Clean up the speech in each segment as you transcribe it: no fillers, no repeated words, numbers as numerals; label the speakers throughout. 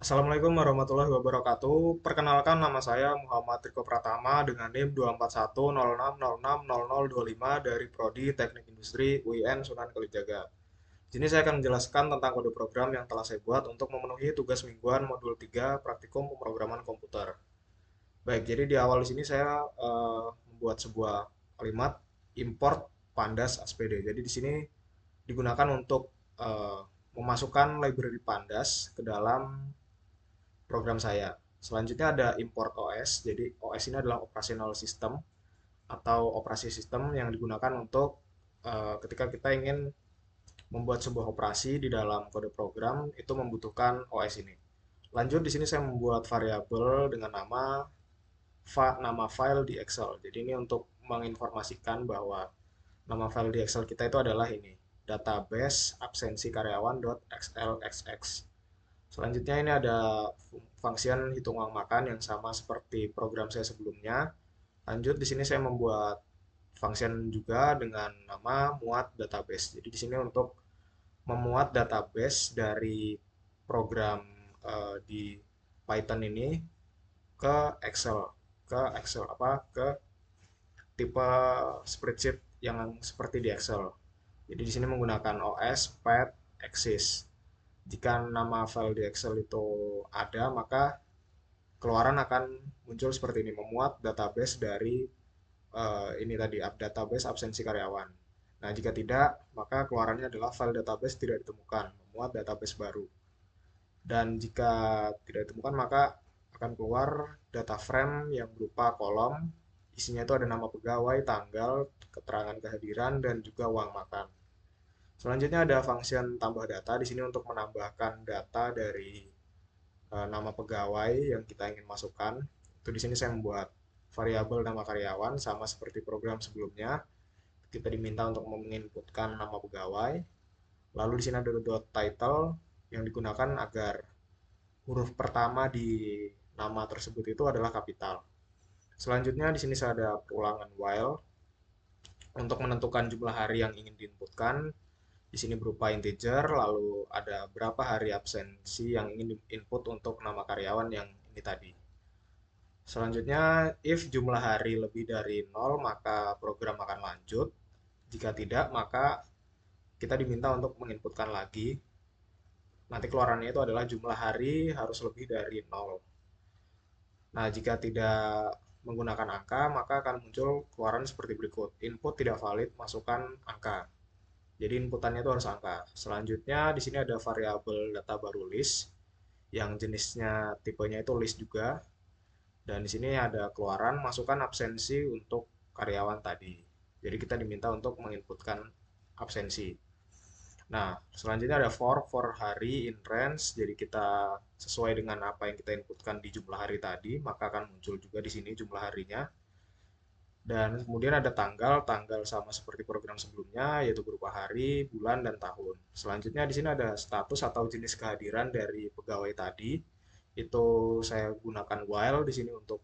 Speaker 1: Assalamualaikum warahmatullahi wabarakatuh. Perkenalkan nama saya Muhammad Riko Pratama dengan NIM 24106060025 dari Prodi Teknik Industri UIN Sunan Kalijaga. Di sini saya akan menjelaskan tentang kode program yang telah saya buat untuk memenuhi tugas mingguan modul 3 praktikum pemrograman komputer. Baik, jadi di awal di sini saya membuat sebuah kalimat import pandas SPD. Jadi di sini digunakan untuk memasukkan library pandas ke dalam program saya. Selanjutnya ada import OS. Jadi OS ini adalah operational system atau operasi sistem yang digunakan untuk ketika kita ingin membuat sebuah operasi di dalam kode program itu membutuhkan OS ini. Lanjut di sini saya membuat variabel dengan nama file di Excel. Jadi ini untuk menginformasikan bahwa nama file di Excel kita itu adalah ini, database absensi karyawan.xlxx. Selanjutnya ini ada function hitung uang makan yang sama seperti program saya sebelumnya. Lanjut di sini saya membuat function juga dengan nama muat database. Jadi di sini untuk memuat database dari program di Python ini ke Excel, ke tipe spreadsheet yang seperti di Excel. Jadi di sini menggunakan OS, Path, Axis. Jika nama file di Excel itu ada, maka keluaran akan muncul seperti ini, memuat database dari ini tadi, database absensi karyawan. Nah, jika tidak, maka keluarannya adalah file database tidak ditemukan, memuat database baru. Dan jika tidak ditemukan, maka akan keluar data frame yang berupa kolom, isinya itu ada nama pegawai, tanggal, keterangan kehadiran, dan juga uang makan. Selanjutnya ada function tambah data di sini untuk menambahkan data dari nama pegawai yang kita ingin masukkan. Itu di sini saya membuat variabel nama karyawan sama seperti program sebelumnya. Kita diminta untuk menginputkan nama pegawai. Lalu di sini ada dot title yang digunakan agar huruf pertama di nama tersebut itu adalah kapital. Selanjutnya di sini saya ada ulangan while untuk menentukan jumlah hari yang ingin diinputkan. Di sini berupa integer, lalu ada berapa hari absensi yang ingin diinput untuk nama karyawan yang ini tadi. Selanjutnya, if jumlah hari lebih dari 0, maka program akan lanjut. Jika tidak, maka kita diminta untuk menginputkan lagi. Nanti keluarannya itu adalah jumlah hari harus lebih dari 0. Nah, jika tidak menggunakan angka, maka akan muncul keluaran seperti berikut. Input tidak valid, masukkan angka. Jadi inputannya itu harus angka. Selanjutnya di sini ada variabel data baru list yang jenisnya tipenya itu list juga. Dan di sini ada keluaran masukkan absensi untuk karyawan tadi. Jadi kita diminta untuk menginputkan absensi. Nah, selanjutnya ada for hari in range. Jadi kita sesuai dengan apa yang kita inputkan di jumlah hari tadi, maka akan muncul juga di sini jumlah harinya. Dan kemudian ada tanggal sama seperti program sebelumnya, yaitu berupa hari, bulan, dan tahun. Selanjutnya di sini ada status atau jenis kehadiran dari pegawai tadi. Itu saya gunakan while di sini untuk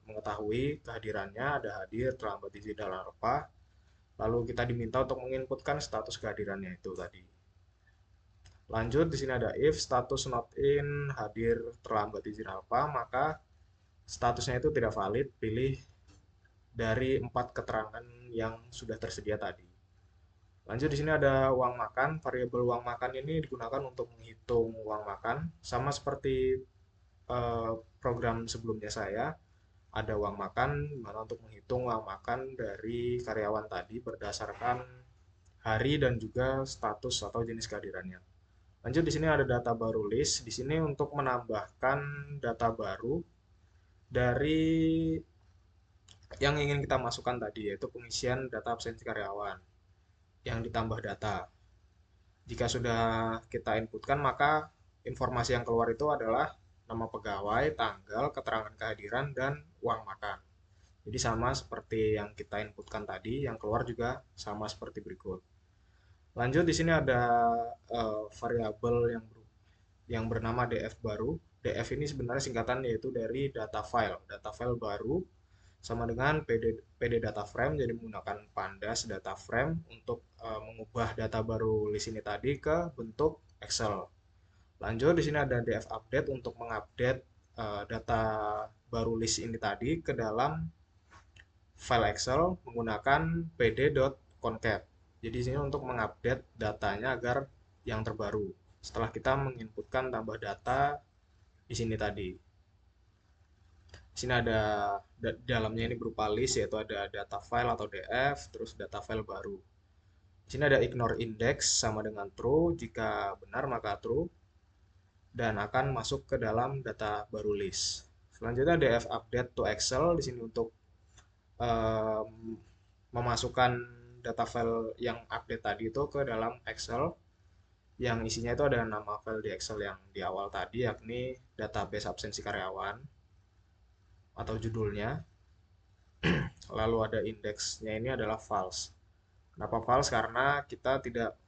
Speaker 1: mengetahui kehadirannya, ada hadir, terlambat izin dan apa. Lalu kita diminta untuk menginputkan status kehadirannya itu tadi. Lanjut di sini ada if status not in, hadir, terlambat izin apa, maka statusnya itu tidak valid, pilih dari 4 keterangan yang sudah tersedia tadi. Lanjut di sini ada uang makan. Variabel uang makan ini digunakan untuk menghitung uang makan sama seperti eh, program sebelumnya saya. Ada uang makan mana untuk menghitung uang makan dari karyawan tadi berdasarkan hari dan juga status atau jenis kehadirannya. Lanjut di sini ada data baru list. Di sini untuk menambahkan data baru dari yang ingin kita masukkan tadi yaitu pengisian data absensi karyawan yang ditambah data. Jika sudah kita inputkan, maka informasi yang keluar itu adalah nama pegawai, tanggal, keterangan kehadiran, dan uang makan. Jadi sama seperti yang kita inputkan tadi, yang keluar juga sama seperti berikut. Lanjut di sini ada variabel yang bernama df baru. Df ini sebenarnya singkatan yaitu dari data file baru sama dengan PD data frame, jadi menggunakan pandas data frame untuk mengubah data baru list ini tadi ke bentuk Excel. Lanjut, di sini ada df update untuk mengupdate data baru list ini tadi ke dalam file Excel menggunakan pd.concat. Jadi di sini untuk mengupdate datanya agar yang terbaru setelah kita menginputkan tambah data di sini tadi. Di sini ada dalamnya ini berupa list, yaitu ada data file atau df, terus data file baru. Di sini ada ignore index sama dengan true, jika benar maka true, dan akan masuk ke dalam data baru list. Selanjutnya df update to Excel di sini untuk um, memasukkan data file yang update tadi itu ke dalam Excel, yang isinya itu ada nama file di Excel yang di awal tadi, yakni database absensi karyawan atau judulnya. Lalu ada indeksnya, ini adalah false. Kenapa false? Karena kita tidak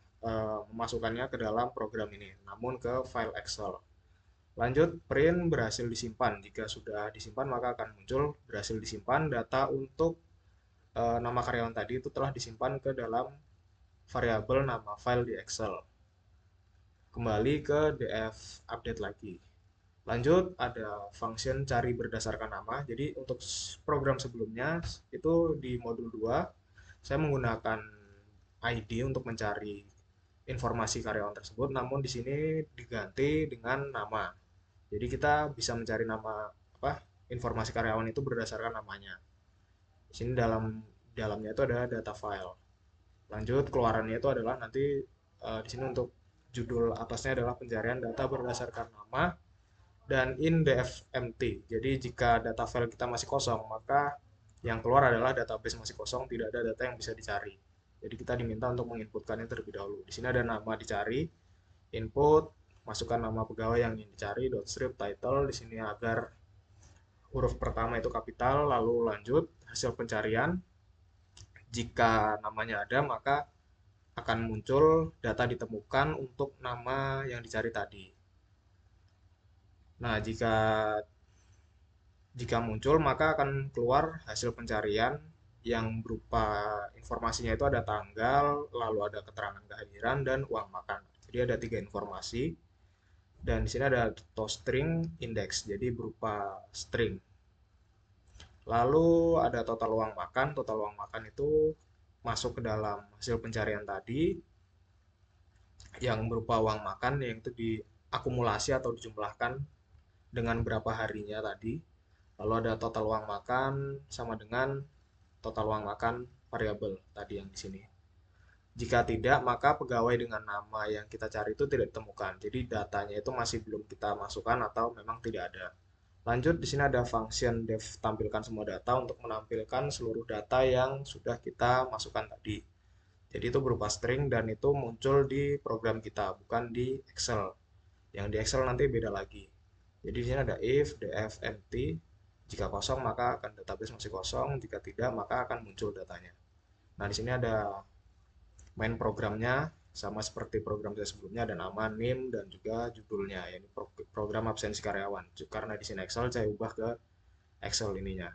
Speaker 1: memasukkannya ke dalam program ini, namun ke file Excel. Lanjut, print berhasil disimpan. Jika sudah disimpan, maka akan muncul berhasil disimpan data untuk nama karyawan tadi itu telah disimpan ke dalam variabel nama file di Excel. Kembali ke df update lagi. Lanjut, ada function cari berdasarkan nama. Jadi untuk program sebelumnya itu di modul 2 saya menggunakan ID untuk mencari informasi karyawan tersebut, namun di sini diganti dengan nama. Jadi kita bisa mencari nama apa? Informasi karyawan itu berdasarkan namanya. Di sini dalamnya itu ada data file. Lanjut, keluarannya itu adalah nanti di sini untuk judul atasnya adalah pencarian data berdasarkan nama dan in df empty. Jadi jika data file kita masih kosong, maka yang keluar adalah database masih kosong, tidak ada data yang bisa dicari. Jadi kita diminta untuk menginputkannya terlebih dahulu. Di sini ada nama dicari, input, masukkan nama pegawai yang ingin dicari, .strip title di sini agar huruf pertama itu kapital, lalu lanjut hasil pencarian. Jika namanya ada, maka akan muncul data ditemukan untuk nama yang dicari tadi. Nah, jika muncul, maka akan keluar hasil pencarian yang berupa informasinya itu ada tanggal, lalu ada keterangan kehadiran, dan uang makan. Jadi ada 3 informasi. Dan di sini ada toString index, jadi berupa string. Lalu ada total uang makan. Total uang makan itu masuk ke dalam hasil pencarian tadi yang berupa uang makan yang itu diakumulasi atau dijumlahkan dengan berapa harinya tadi. Lalu ada total uang makan sama dengan total uang makan variabel tadi yang di sini. Jika tidak, maka pegawai dengan nama yang kita cari itu tidak ditemukan. Jadi datanya itu masih belum kita masukkan atau memang tidak ada. Lanjut, di sini ada function def tampilkan semua data untuk menampilkan seluruh data yang sudah kita masukkan tadi. Jadi itu berupa string dan itu muncul di program kita, bukan di Excel. Yang di Excel nanti beda lagi. Jadi di sini ada if df empty. Jika kosong maka akan database masih kosong, jika tidak maka akan muncul datanya. Nah, di sini ada main programnya sama seperti program saya sebelumnya, ada nama, name, dan juga judulnya. Ini program absensi karyawan. Karena di sini Excel, saya ubah ke Excel ininya.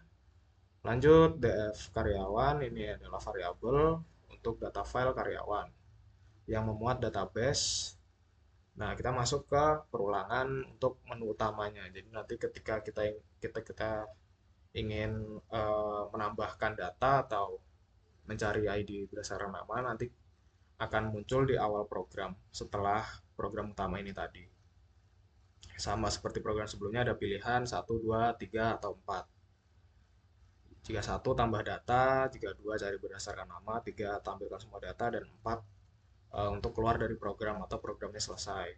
Speaker 1: Lanjut, df karyawan, ini adalah variabel untuk data file karyawan yang memuat database. Nah, kita masuk ke perulangan untuk menu utamanya. Jadi nanti ketika kita ingin menambahkan data atau mencari ID berdasarkan nama, nanti akan muncul di awal program setelah program utama ini tadi. Sama seperti program sebelumnya, ada pilihan 1, 2, 3, atau 4. Jika 1 tambah data, jika 2 cari berdasarkan nama, 3 tampilkan semua data, dan 4 untuk keluar dari program atau programnya selesai.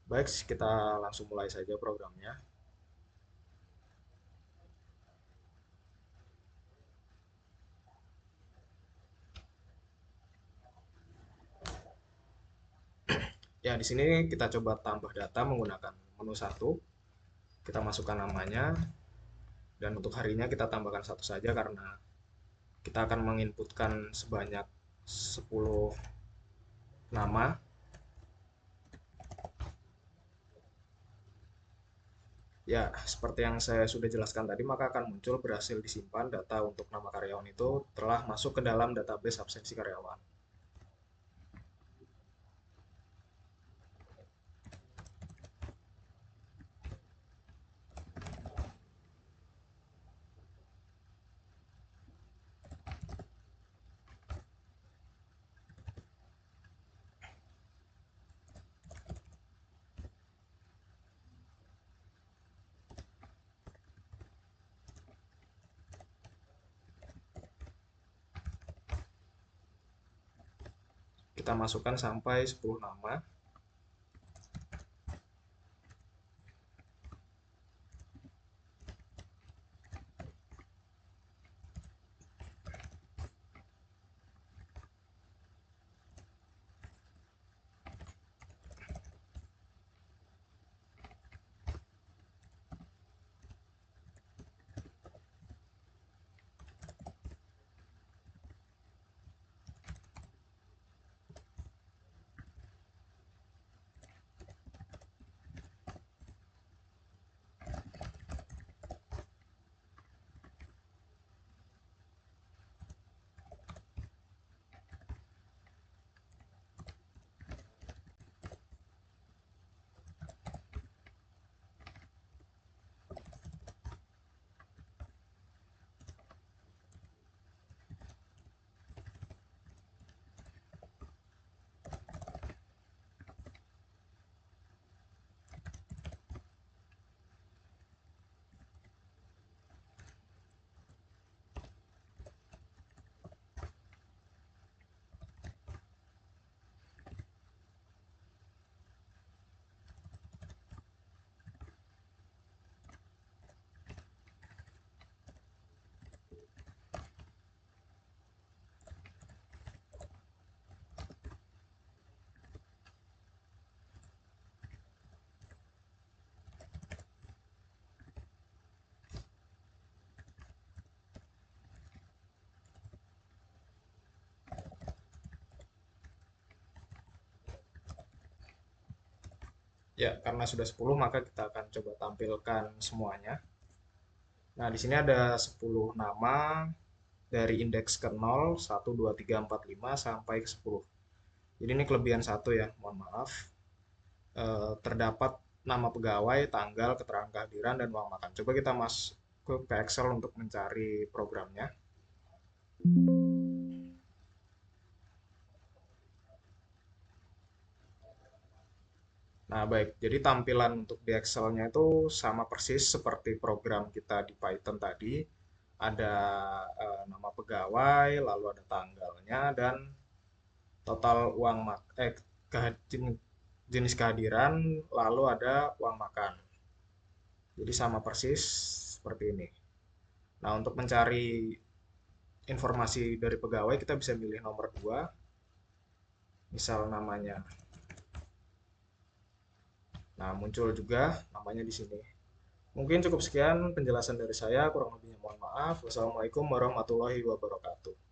Speaker 1: Baik, kita langsung mulai saja programnya. Ya, di sini kita coba tambah data menggunakan menu 1. Kita masukkan namanya, dan untuk harinya kita tambahkan 1 saja karena kita akan menginputkan sebanyak 10 nama. Ya, seperti yang saya sudah jelaskan tadi, maka akan muncul berhasil disimpan data untuk nama karyawan itu telah masuk ke dalam database absensi karyawan. Kita masukkan sampai 10 nama. Ya, karena sudah 10 maka kita akan coba tampilkan semuanya. Nah, di sini ada 10 nama dari indeks ke 0, 1, 2, 3, 4, 5 sampai ke 10. Jadi ini kelebihan satu ya, mohon maaf. Terdapat nama pegawai, tanggal, keterangan kehadiran, dan uang makan. Coba kita masuk ke Excel untuk mencari programnya. Nah, baik. Jadi tampilan untuk di Excel-nya itu sama persis seperti program kita di Python tadi. Ada nama pegawai, lalu ada tanggalnya, dan total uang jenis kehadiran, lalu ada uang makan. Jadi sama persis seperti ini. Nah, untuk mencari informasi dari pegawai, kita bisa milih nomor 2, misal namanya. Nah, muncul juga namanya di sini. Mungkin cukup sekian penjelasan dari saya, kurang lebihnya mohon maaf. Wassalamualaikum warahmatullahi wabarakatuh.